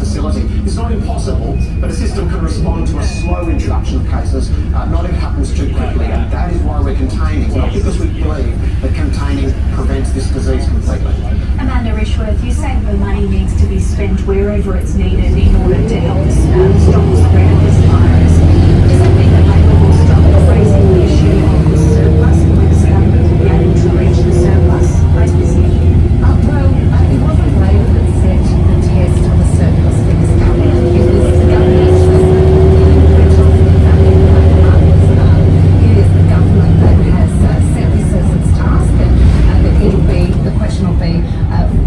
facility. It's not impossible, but a system can respond to a slow introduction of cases, not if it happens too quickly, and that is why we're containing, not because we believe that containing prevents this disease completely. Amanda Rishworth, you say the money needs to be spent wherever it's needed in order to help stop the spread of this virus. Does that mean that Labor will stop raising the issue of the surplus and when the government will be able to reach the surplus? Raise this issue. It wasn't Labor that set the test of the surplus for this government. It was the government that went off the value of the markets. It is the government that has set this as its task, and the question will be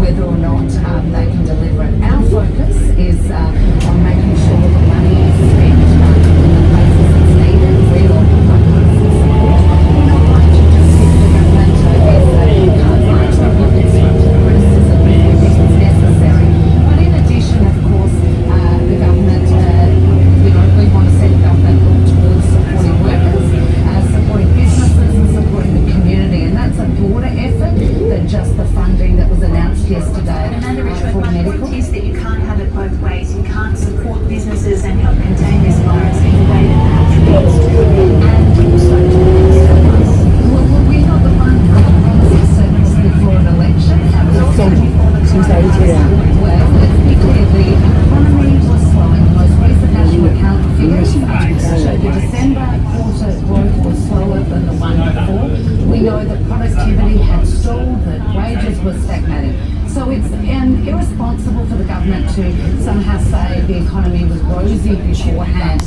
whether or not they can deliver it. Our focus is on making sure the money is spent in the places it's needed. We all like support. We're not like to just hit the government as a card march. We're not constructive criticism if it's necessary. But in addition, of course, the government, we want to see the government look towards supporting workers, supporting businesses and supporting the community. And that's a broader effort than just the funding that was announced yesterday for medical. The point is that you can't have it both ways. You can't support businesses and help contain this virus in a way that perhaps leads to and also to the surplus. Well, we're not the one that promises surplus before an election. That was also before the coronavirus. Well, let's be clear, the economy was slowing. The most recent national account figures showed the December quarter growth was slower than the one before. We know that productivity had stalled, that wages were stagnating. So it's irresponsible for the government to somehow say the economy was rosy beforehand.